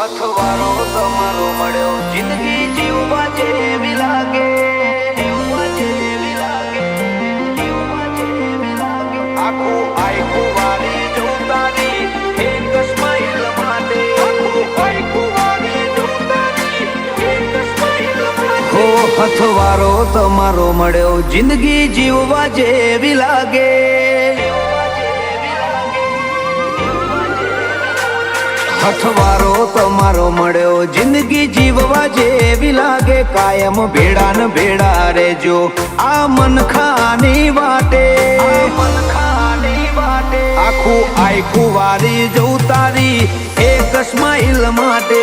અથવારો તમારો મળ્યો જિંદગી જીવવા જેવી લાગે, જીવવા જેવી લાગે, જીવવા જેવી લાગે. આખું આખું વારી જોતારી એક સ્માઈલ માટે, આખું વારી જોતારી એક સ્માઈલ માટે. હો અથવારો તમારો મળ્યો જિંદગી જીવવા જેવી લાગે. અથવારો તમારો મળ્યો જિંદગી જીવવા જેવી લાગે. કાયમ ભેડા ને ભેડા રેજો આ મનખાની વાટે, આ મનખાની વાટે. આખું આખું વારી જવું તારી એક સ્માઈલ માટે.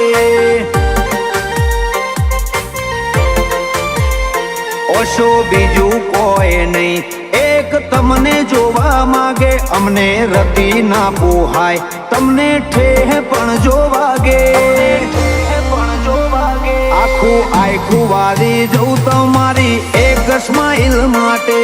ઓશો બીજું કોઈ નહીં, એક તમને જોવા માંગે. અમને રતી ના પોહાય, તમને ઠેહ પણ જોવાગે, પણ જોવાગે. આખું આખું વારી જવું તમારી એક સ્માઈલ માટે.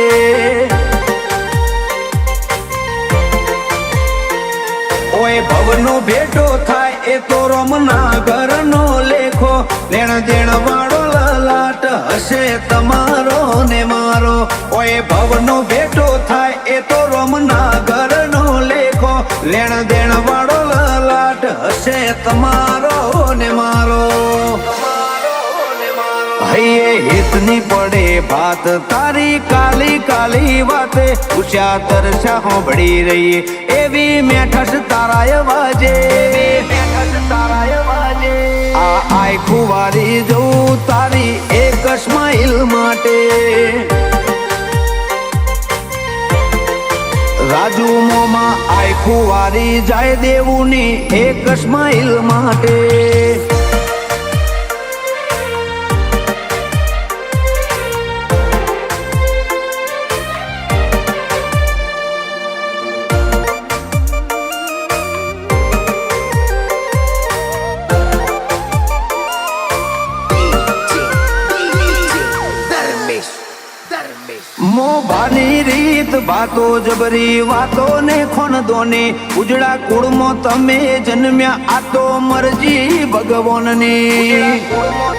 ઓય ભવનો ભેટો થાય એ તો રમના ઘરનો લેખો. લેણ દેણ વાળો લલાટ હશે તમારો ને મારો. ઓય ભવનો ભેટો થાય એ તો રમના ઘરનો લેખો. લેણ દેણ વાળો લલાટ હશે તમારો ને મારો. હૈયે હિતની પડે ભાત તારી કાલી કાલી વાતે. ઉષા તરસા હોંભળી રહીએ એવી મેઠસ તારા વાજે, મેઠસ તારા વાજે. આ આખું વારી જવું તારી એક સ્માઈલ માટે. રાજુ મોમાં આખું વારી જાય દેવું ની એક સ્માઈલ માટે. મોભાની રીત વાતો જબરી વાતો ને ખોન દોની. ઉજળા કુળમાં તમે જન્મ્યા આ તો મરજી ભગવાનની.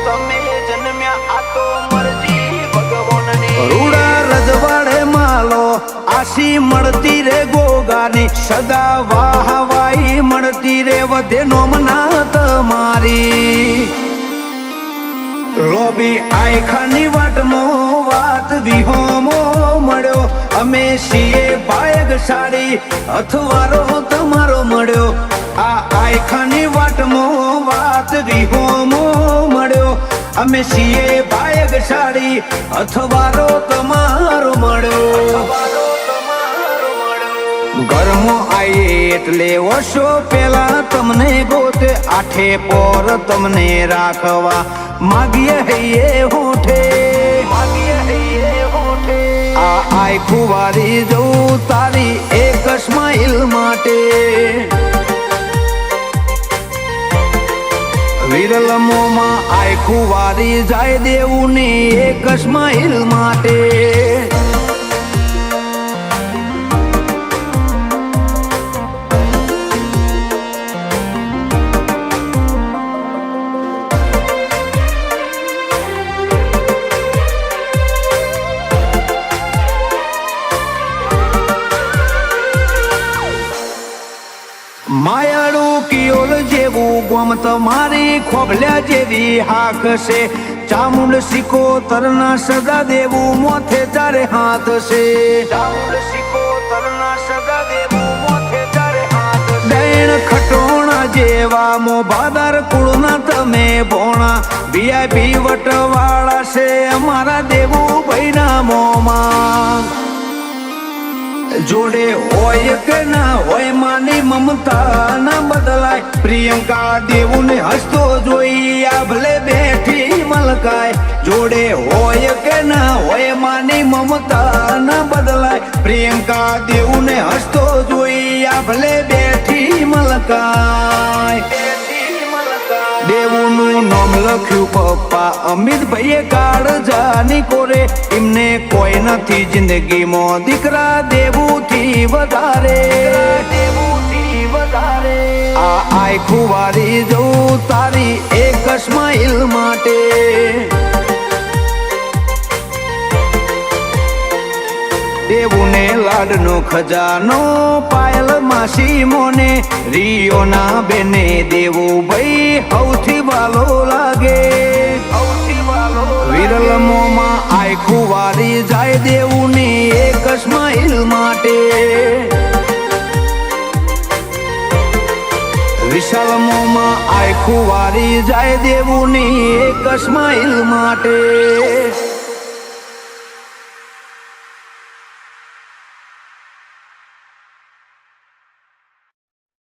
તમે જન્મ્યા આ તો મરજી ભગવાનની. રૂડા રજવાડે માલો આશી મળતી રે ગોગાની. સદા વાહવાઈ મળતી રે વધે નોમના તમારી. લોબી આયખાની વાટમાં વાત વિહોમો મળ્યો. અમે છીએ બાયગ સાડી અથવારો તમારો મળ્યો. આ આયખાની વાટમાં વાત વિહોમો મળ્યો. અમે છીએ બાયગ સાડી અથવારો તમારો મળ્યો. ઘરમાં આવીએ એટલે વર્ષો પેલા તમને ગોતે. આઠે પોર તમને રાખવા માગીએ હૈયે હોઠે, માગીએ હૈયે હોઠે. આ આખું વારી જવું તારી એક સ્માઈલ માટે. વિરલમોમાં આખું વારી જાય દેવું ની એક સ્માઈલ માટે. માયાળું કિયોલ જેવું ગોમ તમારી ખોભલ્યા જેવી હાક છે. ચામુંડ સિકો તરના સદા દેવું મોથે તારે હાથ છે. ચામુંડ સિકો તરના સદા દેવું મોથે તારે હાથ છે. ડૈણ ખટોણા જેવા મોભાદાર કુળના તમે ભોણા. વીઆઈપી વટવાળા છે અમારા દેવું ભાઈના મોમાં. જોડે હોય કે ના હોય માની મમતા ના બદલાય. પ્રિયંકા દેવું ને હસતો જોઈ આ ભલે બેઠી મલકાય. જોડે હોય કે ના હોય માની મમતા ના બદલાય. પ્રિયંકા દેવું ને હસતો જોઈ આ ભલે બેઠી મલકાય. દેવુંનું નામ લખ્યું પપ્પા અમિતભાઈએ કાળજાની કોરે. એમને કોઈ નથી જિંદગીમાં દીકરા દેવુંથી વધારે, દેવુંથી વધારે. આ આખું વારી જવું તારી એક સ્માઈલ માટે દેવુને લાડનો ખજાનો પાયલ માસી મોને રિયોના બેને દેવું ભાઈ સૌથી વાલો લાગે વિરલ મોમાં આખું વારી જાય દેવુની એક સ્માઈલ માટે વિશાલ મોમાં આખું વારી જાય દેવુની એક સ્માઈલ માટે